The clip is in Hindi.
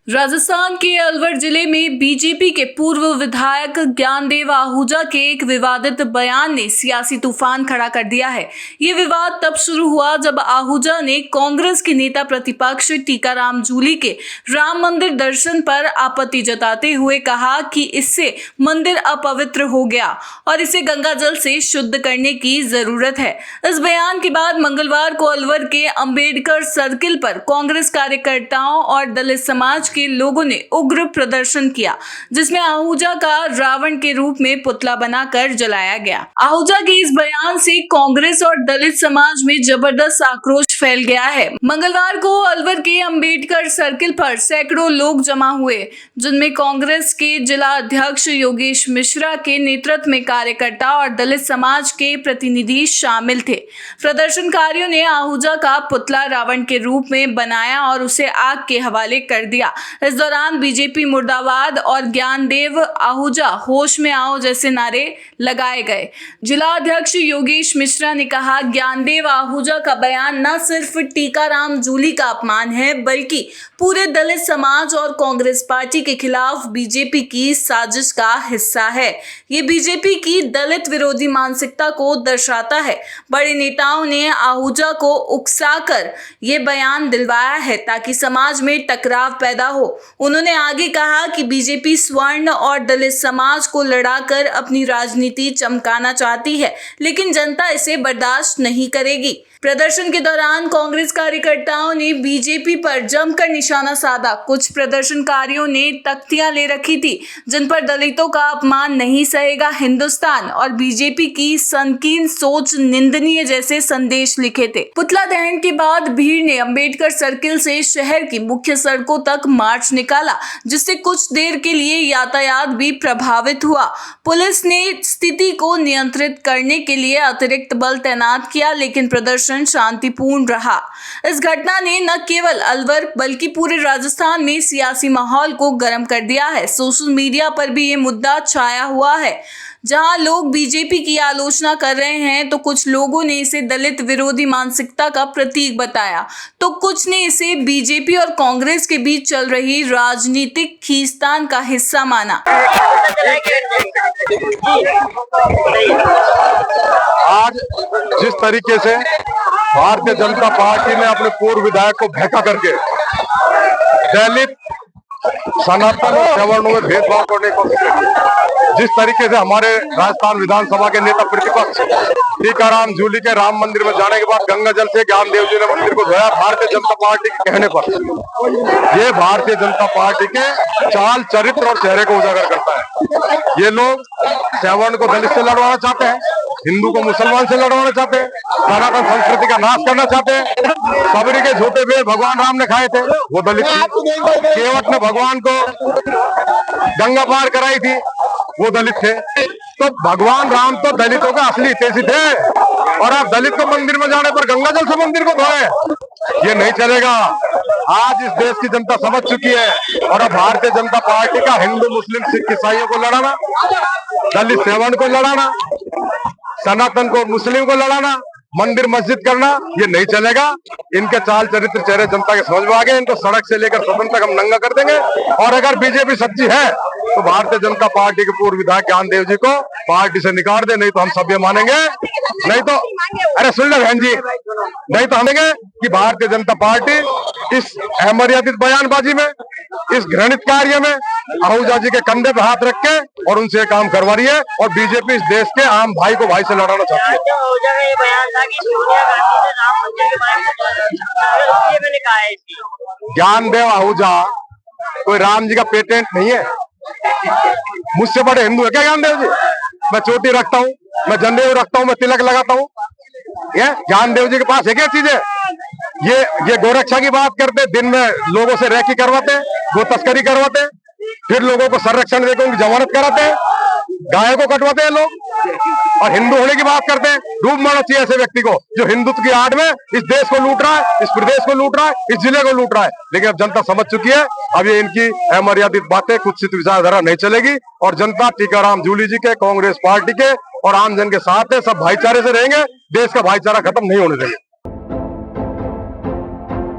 राजस्थान के अलवर जिले में बीजेपी के पूर्व विधायक ज्ञानदेव आहूजा के एक विवादित बयान ने सियासी तूफान खड़ा कर दिया है। ये विवाद तब शुरू हुआ जब आहूजा ने कांग्रेस के नेता प्रतिपक्ष टीकाराम जूली के राम मंदिर दर्शन पर आपत्ति जताते हुए कहा कि इससे मंदिर अपवित्र हो गया और इसे गंगा जल से शुद्ध करने की जरूरत है। इस बयान के बाद मंगलवार को अलवर के अंबेडकर सर्किल पर कांग्रेस कार्यकर्ताओं और दलित समाज के लोगों ने उग्र प्रदर्शन किया, जिसमें आहूजा का रावण के रूप में पुतला बनाकर जलाया गया। आहूजा के इस बयान से कांग्रेस और दलित समाज में जबरदस्त आक्रोश फैल गया है। मंगलवार को अलवर के अंबेडकर सर्किल पर सैकड़ों लोग जमा हुए, जिनमें कांग्रेस के जिला अध्यक्ष योगेश मिश्रा के नेतृत्व में कार्यकर्ता और दलित समाज के प्रतिनिधि शामिल थे। प्रदर्शनकारियों ने आहूजा का पुतला रावण के रूप में बनाया और उसे आग के हवाले कर दिया। इस दौरान बीजेपी मुर्दाबाद और ज्ञानदेव आहूजा होश में आओ जैसे नारे लगाए गए। जिला अध्यक्ष योगेश मिश्रा ने कहा, ज्ञानदेव आहूजा का बयान न सिर्फ टीकाराम जूली का अपमान है, बल्कि पूरे दलित समाज और कांग्रेस पार्टी के खिलाफ बीजेपी की साजिश का हिस्सा है। ये बीजेपी की दलित विरोधी मानसिकता को दर्शाता है। बड़े नेताओं ने आहूजा को उकसाकर ये बयान दिलवाया है ताकि समाज में टकराव पैदा हो। उन्होंने आगे कहा कि बीजेपी स्वर्ण और दलित समाज को लड़ाकर अपनी राजनीति चमकाना चाहती है, लेकिन जनता इसे बर्दाश्त नहीं करेगी। प्रदर्शन के दौरान कांग्रेस कार्यकर्ताओं ने बीजेपी पर जमकर निशाना साधा। कुछ प्रदर्शनकारियों ने तख्तियां ले रखी थी, जिन पर दलितों का अपमान नहीं सहेगा हिंदुस्तान और बीजेपी की संकीर्ण सोच निंदनीय जैसे संदेश लिखे थे। पुतला दहन के बाद भीड़ ने अंबेडकर सर्किल से शहर की मुख्य सड़कों तक मार्च निकाला, जिससे कुछ देर के लिए यातायात भी प्रभावित हुआ। पुलिस ने स्थिति को नियंत्रित करने के लिए अतिरिक्त बल तैनात किया, लेकिन प्रदर्शन शांतिपूर्ण रहा। इस घटना ने न केवल अलवर बल्कि पूरे राजस्थान में सियासी माहौल को गर्म कर दिया है। सोशल मीडिया पर भी ये मुद्दा छाया हुआ है। जहां लोग बीजेपी की आलोचना कर रहे हैं, तो कुछ लोगों ने इसे दलित विरोधी मानसिकता का प्रतीक बताया, तो कुछ ने इसे बीजेपी और कांग्रेस के बीच चल रही राजनीतिक खींचतान का हिस्सा माना। आज जिस तरीके से भारतीय जनता पार्टी ने अपने पूर्व विधायक को भड़का करके दलित, सनातन और सवर्णों में भेदभाव करने को, जिस तरीके से हमारे राजस्थान विधानसभा के नेता प्रतिपक्ष टीकाराम जूली के राम मंदिर में जाने के बाद गंगा जल से ज्ञानदेव जी ने मंदिर को धोया भारतीय जनता पार्टी के कहने पर, ये भारतीय जनता पार्टी के चाल, चरित्र और चेहरे को उजागर करता है। ये लोग सवर्ण को दलित से लड़वाना चाहते हैं, हिंदू को मुसलमान से लड़वाना चाहते हैं, सनातन संस्कृति का नाश करना चाहते हैं। सबरी के झूठे बेर भगवान राम ने खाए थे, वो दलित थे। केवट ने भगवान को गंगा पार कराई थी, वो दलित थे। तो भगवान राम तो दलितों का असली हितैषी थे, और आप दलित को मंदिर में जाने पर गंगा जल से मंदिर को धोए, ये नहीं चलेगा। आज इस देश की जनता समझ चुकी है, और अब भारतीय जनता पार्टी का हिंदू, मुस्लिम, सिख, ईसाइयों को लड़ाना, दलित, सवर्ण को लड़ाना, सनातन को, मुस्लिम को लड़ाना, मंदिर मस्जिद करना, ये नहीं चलेगा। इनके चाल, चरित्र, चेहरे जनता के समझ में आ गए। इनको सड़क से लेकर सदन तक हम नंगा कर देंगे। और अगर बीजेपी सच्ची है तो भारतीय जनता पार्टी के पूर्व विधायक ज्ञानदेव जी को पार्टी से निकाल दे, नहीं तो हम सभ्य मानेंगे। नहीं तो अरे सुन लो बहन जी, नहीं तो हमेंगे कि भारतीय जनता पार्टी इस अमर्यादित बयानबाजी में, इस घृणित कार्य में आहूजा जी के कंधे पे हाथ रख के और उनसे काम करवा रही है, और बीजेपी इस देश के आम भाई को भाई से लड़ाना चाहती है। ज्ञानदेव आहूजा कोई राम जी का पेटेंट नहीं है। मुझसे बड़े हिंदू है क्या ज्ञानदेव जी? मैं चोटी रखता हूँ, मैं जनेऊ रखता हूँ, मैं तिलक लगाता हूँ। ये ज्ञानदेव जी के पास है क्या चीजें? ये गोरक्षा की बात करते, दिन में लोगों से रैकी करवाते, गो तस्करी करवाते, फिर लोगों को संरक्षण देकर उनकी जमानत कराते हैं, गायों को कटवाते हैं लोग, और हिंदू होने की बात करते हैं। डूब मारना चाहिए ऐसे व्यक्ति को जो हिंदुत्व की आड़ में इस देश को लूट रहा है, इस प्रदेश को लूट रहा है, इस जिले को लूट रहा है। लेकिन अब जनता समझ चुकी है, अब ये इनकी अमर्यादित बातें, कुत्सित विचारधारा नहीं चलेगी, और जनता टीकाराम जूली जी के, कांग्रेस पार्टी के और आम जन के साथ है। सब भाईचारे से रहेंगे, देश का भाईचारा खत्म नहीं होने देंगे।